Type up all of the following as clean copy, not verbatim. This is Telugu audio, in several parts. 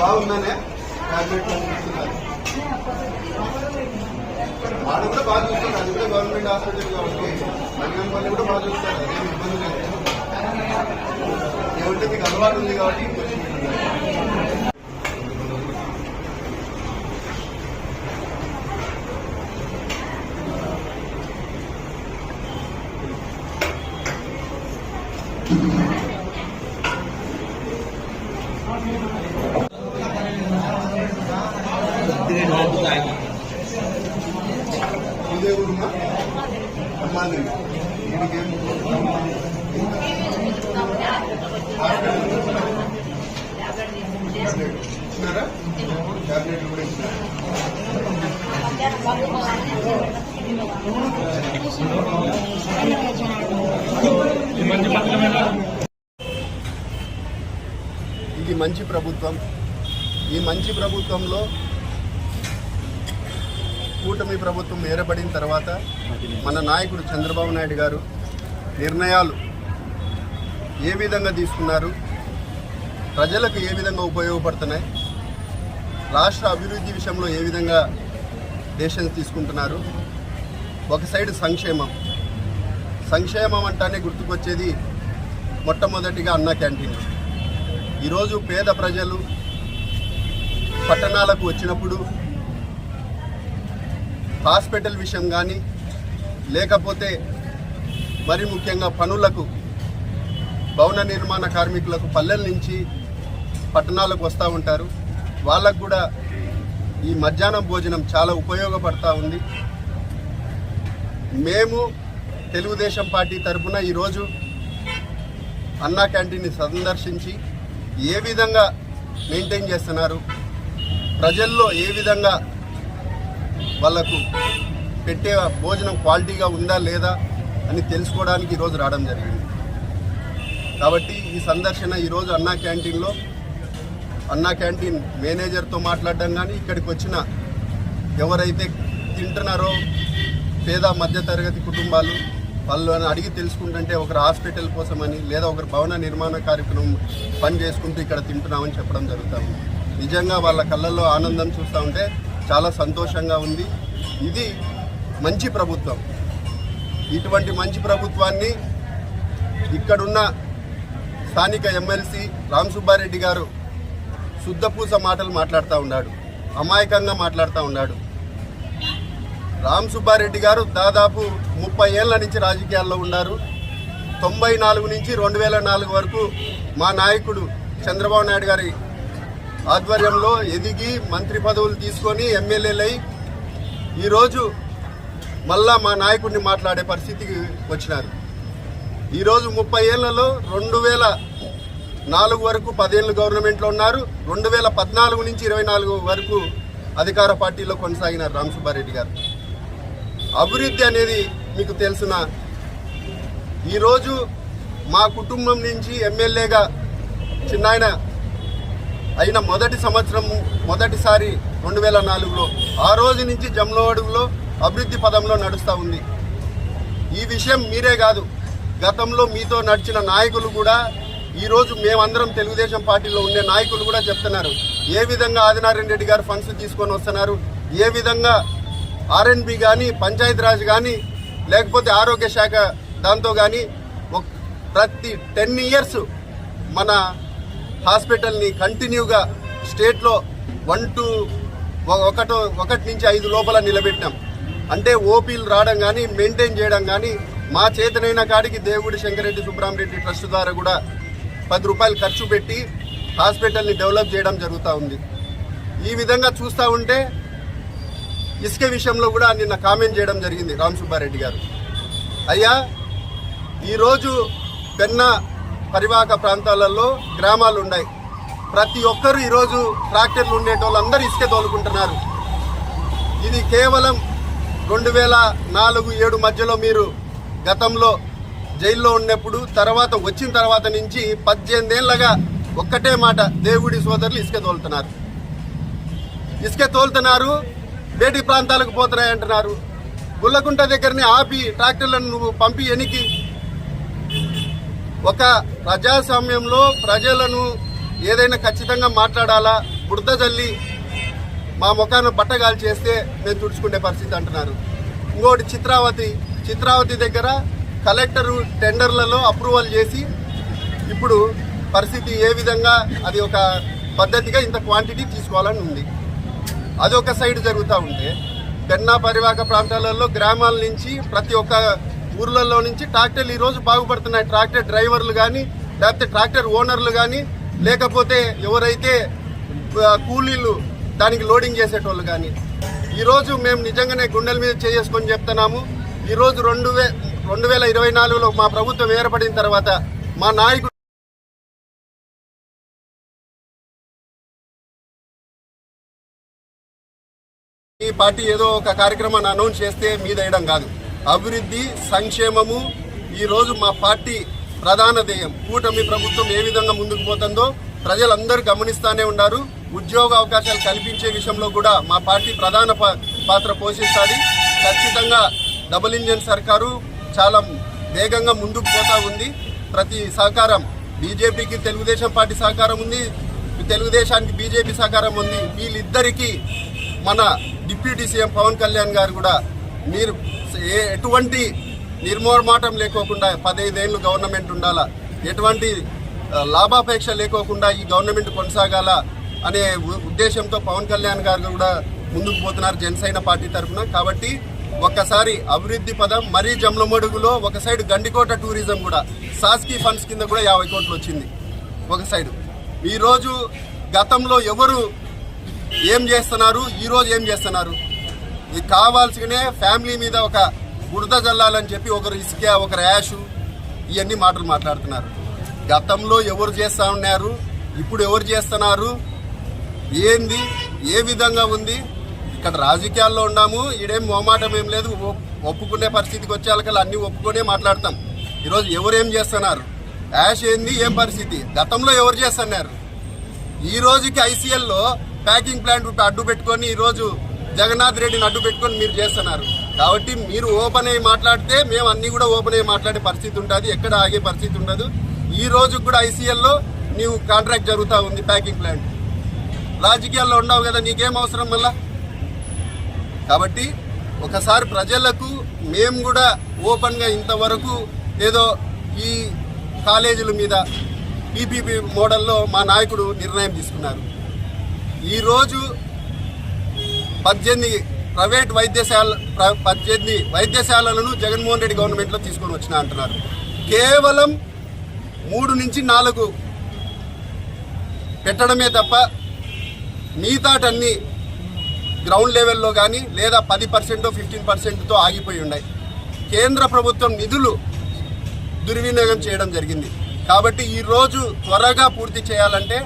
బాగుందనే వాడు కూడా బాగా చూస్తారు. అది కూడా గవర్నమెంట్ హాస్పిటల్ కాబట్టి మణిగంపల్లి కూడా బాగా చూస్తారు. అదేమి ఇబ్బంది లేదు. ఏమంటే మీకు అలవాటు ఉంది కాబట్టి ఇది మంచి ప్రభుత్వం. ఈ మంచి ప్రభుత్వంలో కూటమి ప్రభుత్వం ఏర్పడిన తర్వాత మన నాయకుడు చంద్రబాబు నాయుడు గారు నిర్ణయాలు ఏ విధంగా తీసుకున్నారు, ప్రజలకు ఏ విధంగా ఉపయోగపడుతున్నాయి, రాష్ట్ర అభివృద్ధి విషయంలో ఏ విధంగా డెసిషన్స్ తీసుకుంటున్నారు. ఒక సైడ్ సంక్షేమం అంటానే గుర్తుకొచ్చేది మొట్టమొదటిగా అన్నా క్యాంటీన్. ఈరోజు పేద ప్రజలు పట్టణాలకు వచ్చినప్పుడు హాస్పిటల్ విషయం కానీ లేకపోతే మరి ముఖ్యంగా పనులకు భవన నిర్మాణ కార్మికులకు పల్లెల నుంచి పట్టణాలకు వస్తూ ఉంటారు. వాళ్ళకు కూడా ఈ మధ్యాహ్నం భోజనం చాలా ఉపయోగపడతా ఉంది. మేము తెలుగుదేశం పార్టీ తరఫున ఈరోజు అన్నా క్యాంటీన్ని సందర్శించి ఏ విధంగా మెయింటైన్ చేస్తున్నారు, ప్రజల్లో ఏ విధంగా వాళ్లకు పెట్టే భోజనం క్వాలిటీగా ఉందా లేదా అని తెలుసుకోవడానికి ఈరోజు రావడం జరిగింది. కాబట్టి ఈ సందర్శన ఈరోజు అన్నా క్యాంటీన్ మేనేజర్తో మాట్లాడడం కానీ ఇక్కడికి వచ్చిన ఎవరైతే తింటున్నారో పేద మధ్యతరగతి కుటుంబాలు వాళ్ళని అడిగి తెలుసుకుంటుంటే ఒకరు హాస్పిటల్ కోసమని లేదా ఒకరు భవన నిర్మాణ కార్యక్రమం పని చేసుకుంటూ ఇక్కడ తింటున్నామని చెప్పడం జరుగుతుంది. నిజంగా వాళ్ళ కళ్ళల్లో ఆనందం చూస్తూ ఉంటే చాలా సంతోషంగా ఉంది. ఇది మంచి ప్రభుత్వం. ఇటువంటి మంచి ప్రభుత్వాన్ని ఇక్కడున్న స్థానిక ఎమ్మెల్సీ రామ్ సుబ్బారెడ్డి గారు శుద్ధపూస మాటలు మాట్లాడుతూ ఉన్నాడు, అమాయకంగా మాట్లాడుతూ ఉన్నాడు. రామ్ సుబ్బారెడ్డి గారు దాదాపు 30 ఏళ్ల నుంచి రాజకీయాల్లో ఉన్నారు. 94 నుంచి 2004 వరకు మా నాయకుడు చంద్రబాబు నాయుడు గారి ఆధ్వర్యంలో ఎదిగి మంత్రి పదవులు తీసుకొని ఎమ్మెల్యేలై ఈరోజు మళ్ళా మా నాయకుడిని మాట్లాడే పరిస్థితికి వచ్చినారు. ఈరోజు 30 ఏళ్లలో 2004 వరకు 10 ఏళ్ళు గవర్నమెంట్లో ఉన్నారు. 2014 నుంచి 24 వరకు అధికార పార్టీలో కొనసాగినారు రామ్ సుబ్బారెడ్డి గారు. అభివృద్ధి అనేది మీకు తెలుసున ఈరోజు మా కుటుంబం నుంచి ఎమ్మెల్యేగా చిన్నాయన అయిన మొదటిసారి 2004లో ఆ రోజు నుంచి జమ్లవాడలో అభివృద్ధి పదంలో నడుస్తూ ఉంది. ఈ విషయం మీరే కాదు, గతంలో మీతో నడిచిన నాయకులు కూడా ఈరోజు మేమందరం తెలుగుదేశం పార్టీలో ఉండే నాయకులు కూడా చెప్తున్నారు ఏ విధంగా ఆదినారాయణ రెడ్డి గారు ఫండ్స్ తీసుకొని వస్తున్నారు, ఏ విధంగా R&B కానీ పంచాయతీరాజ్ కానీ లేకపోతే ఆరోగ్య శాఖ దాంతో కానీ ప్రతి 10 ఇయర్స్ మన హాస్పిటల్ని కంటిన్యూగా స్టేట్లో 1 నుంచి 5 లోపల నిలబెట్టాం. అంటే ఓపీలు రావడం కానీ మెయింటైన్ చేయడం కానీ మా చేతనైన కాడికి దేవుడి శంకరెడ్డి సుబ్రహ్మరెడ్డి ట్రస్ట్ ద్వారా కూడా రూపాయలు ఖర్చు పెట్టి హాస్పిటల్ని డెవలప్ చేయడం జరుగుతూ ఉంది. ఈ విధంగా చూస్తూ ఉంటే ఇసుక విషయంలో కూడా నిన్న కామెంట్ చేయడం జరిగింది రామ్ సుబ్బారెడ్డి గారు. అయ్యా, ఈరోజు పెన్నా పరివాహక ప్రాంతాలలో గ్రామాలు ఉన్నాయి. ప్రతి ఒక్కరు ఈరోజు ట్రాక్టర్లు ఉండేటోళ్ళందరూ ఇసుక తోలుకుంటున్నారు. ఇది కేవలం 2004-07 మధ్యలో మీరు గతంలో జైల్లో ఉన్నప్పుడు తర్వాత వచ్చిన తర్వాత నుంచి 18 ఏళ్ళగా ఒక్కటే మాట, దేవుడి సోదరులు ఇసుక తోలుతున్నారు, బేటి ప్రాంతాలకు పోతున్నాయంటున్నారు. గుల్లకుంట దగ్గరనే ఆపి ట్రాక్టర్లను నువ్వు పంపి ఎనికి? ఒక ప్రజాస్వామ్యంలో ప్రజలను ఏదైనా ఖచ్చితంగా మాట్లాడాలా, బురద జల్లి మా ముఖాన్ని బట్టగాలు చేస్తే మేము తుడుచుకునే పరిస్థితి అంటున్నారు. ఇంకోటి చిత్రావతి దగ్గర కలెక్టరు టెండర్లలో అప్రూవల్ చేసి ఇప్పుడు పరిస్థితి ఏ విధంగా అది ఒక పద్ధతిగా ఇంత క్వాంటిటీ తీసుకోవాలని ఉంది. అదొక సైడ్ జరుగుతూ ఉంటే పెన్నా పరివాహక ప్రాంతాలలో గ్రామాల నుంచి ప్రతి ఒక్క ఊర్లలో నుంచి ట్రాక్టర్లు ఈరోజు బాగుపడుతున్నాయి. ట్రాక్టర్ డ్రైవర్లు కానీ, లేకపోతే ట్రాక్టర్ ఓనర్లు కానీ, లేకపోతే ఎవరైతే కూలీలు దానికి లోడింగ్ చేసేటోళ్ళు కానీ, ఈరోజు మేము నిజంగానే గుండెల మీద చేసుకొని చెప్తున్నాము. ఈరోజు 2024లో మా ప్రభుత్వం ఏర్పడిన తర్వాత మా నాయకుడు ఈ పార్టీ ఏదో ఒక కార్యక్రమాన్ని అనౌన్స్ చేస్తే మీదేయడం కాదు. అభివృద్ధి, సంక్షేమము ఈరోజు మా పార్టీ ప్రధాన ధ్యేయం. కూటమి ప్రభుత్వం ఏ విధంగా ముందుకు పోతుందో ప్రజలందరూ గమనిస్తూనే ఉన్నారు. ఉద్యోగ అవకాశాలు కల్పించే విషయంలో కూడా మా పార్టీ ప్రధాన పాత్ర పోషిస్తుంది. ఖచ్చితంగా డబుల్ ఇంజన్ సర్కారు చాలా వేగంగా ముందుకు పోతా ఉంది. ప్రతి సహకారం బీజేపీకి తెలుగుదేశం పార్టీ సహకారం ఉంది, తెలుగుదేశానికి బీజేపీ సహకారం ఉంది. వీళ్ళిద్దరికీ మన డిప్యూటీ సీఎం పవన్ కళ్యాణ్ గారు కూడా మీరు ఎటువంటి నిర్మోహమాటం లేకోకుండా 15 ఏళ్ళు గవర్నమెంట్ ఉండాలా, ఎటువంటి లాభాపేక్ష లేకోకుండా ఈ గవర్నమెంట్ కొనసాగాల అనే ఉద్దేశంతో పవన్ కళ్యాణ్ గారు కూడా ముందుకు పోతున్నారు జనసేన పార్టీ తరఫున. కాబట్టి ఒక్కసారి అభివృద్ధి పదం మరీ జమ్లమడుగులో ఒక సైడ్ గండికోట టూరిజం కూడా సాస్కీ ఫండ్స్ కింద కూడా 50 కోట్లు వచ్చింది ఒక సైడు. ఈరోజు గతంలో ఎవరు ఏం చేస్తున్నారు, ఈరోజు ఏం చేస్తున్నారు? ఇది కావాల్సినే ఫ్యామిలీ మీద ఒక బురద జల్లాలని చెప్పి ఒకరు ఇసుక, ఒకరు యాషు, ఇవన్నీ మాటలు మాట్లాడుతున్నారు. గతంలో ఎవరు చేస్తూ ఉన్నారు, ఇప్పుడు ఎవరు చేస్తున్నారు, ఏంది, ఏ విధంగా ఉంది? ఇక్కడ రాజకీయాల్లో ఉన్నాము, ఈడేం మొహమాటం ఏం లేదు. ఒప్పుకునే పరిస్థితికి వచ్చేళ్ళకల్లా అన్నీ ఒప్పుకునే మాట్లాడతాం. ఈరోజు ఎవరేం చేస్తున్నారు, యాష్ ఏంది, ఏం పరిస్థితి, గతంలో ఎవరు చేస్తున్నారు? ఈ రోజుకి ఐసీఎల్లో ప్యాకింగ్ ప్లాంట్ అడ్డు పెట్టుకొని ఈరోజు జగన్నాథ్ రెడ్డిని అడ్డు పెట్టుకొని మీరు చేస్తున్నారు. కాబట్టి మీరు ఓపెన్ అయ్యి మాట్లాడితే మేము అన్ని కూడా ఓపెన్ అయ్యి మాట్లాడే పరిస్థితి ఉంటుంది, ఎక్కడ ఆగే పరిస్థితి ఉండదు. ఈ రోజు కూడా ఐసీఎల్లో నీవు కాంట్రాక్ట్ జరుగుతూ ఉంది ప్యాకింగ్ ప్లాంట్. రాజకీయాల్లో ఉండవు కదా, నీకేం అవసరం మళ్ళా? కాబట్టి ఒకసారి ప్రజలకు మేము కూడా ఓపెన్గా ఇంతవరకు ఏదో ఈ కాలేజీల మీద పీపీపీ మోడల్లో మా నాయకుడు నిర్ణయం తీసుకున్నారు. ఈరోజు 18 ప్రైవేట్ వైద్యశాలలను జగన్మోహన్ రెడ్డి గవర్నమెంట్లో తీసుకొని వచ్చినా అంటున్నారు. కేవలం 3 నుంచి 4 పెట్టడమే తప్ప మిగతాటన్నీ గ్రౌండ్ లెవెల్లో కానీ లేదా 10% 15%తో ఆగిపోయి ఉన్నాయి. కేంద్ర ప్రభుత్వం నిధులు దుర్వినియోగం చేయడం జరిగింది. కాబట్టి ఈరోజు త్వరగా పూర్తి చేయాలంటే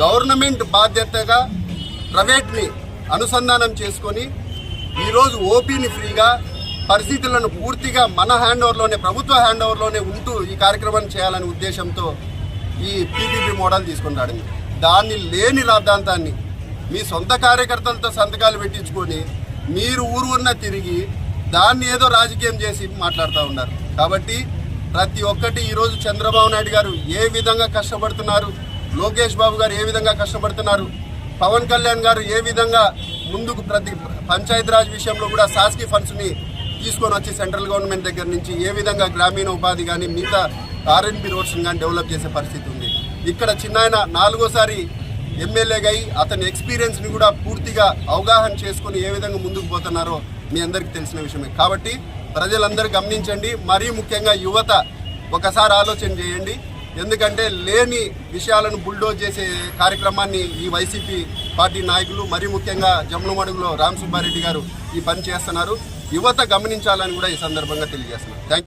గవర్నమెంట్ బాధ్యతగా ప్రైవేట్ని అనుసంధానం చేసుకొని ఈరోజు ఓపీని ఫ్రీగా, పరిస్థితులను పూర్తిగా మన హ్యాండ్ ఓవర్లోనే, ప్రభుత్వ హ్యాండ్ ఓవర్లోనే ఉంటూ ఈ కార్యక్రమాన్ని చేయాలనే ఉద్దేశంతో ఈ పీపీపీ మోడల్ తీసుకున్నాడు. దాన్ని లేని రాద్ధాంతాన్ని మీ సొంత కార్యకర్తలతో సంతకాలు పెట్టించుకొని మీరు ఊరున్న తిరిగి దాన్ని ఏదో రాజకీయం చేసి మాట్లాడుతూ ఉన్నారు. కాబట్టి ప్రతి ఒక్కటి ఈరోజు చంద్రబాబు నాయుడు గారు ఏ విధంగా కష్టపడుతున్నారు, లోకేష్ బాబు గారు ఏ విధంగా కష్టపడుతున్నారు, పవన్ కళ్యాణ్ గారు ఏ విధంగా ముందుకు ప్రతి పంచాయతీరాజ్ విషయంలో కూడా సాస్కీ ఫండ్స్ని తీసుకొని వచ్చి సెంట్రల్ గవర్నమెంట్ దగ్గర నుంచి ఏ విధంగా గ్రామీణ ఉపాధి కానీ మిగతా ఆర్ఎన్బి రోడ్స్ని కానీ డెవలప్ చేసే పరిస్థితి ఉంది. ఇక్కడ చిన్నాయన 4వ ఎమ్మెల్యేగా అయి అతని ఎక్స్పీరియన్స్ని కూడా పూర్తిగా అవగాహన చేసుకుని ఏ విధంగా ముందుకు పోతున్నారో మీ అందరికీ తెలిసిన విషయమే. కాబట్టి ప్రజలందరూ గమనించండి, మరీ ముఖ్యంగా యువత ఒకసారి ఆలోచన చేయండి. ఎందుకంటే లేని విషయాలను బుల్డోజ్ చేసే కార్యక్రమాన్ని ఈ వైసీపీ పార్టీ నాయకులు మరీ ముఖ్యంగా జమ్లమడుగులో రామ్ సుబ్బారెడ్డి గారు ఈ పని చేస్తున్నారు. యువత గమనించాలని కూడా ఈ సందర్భంగా తెలియజేస్తున్నారు. Thank you.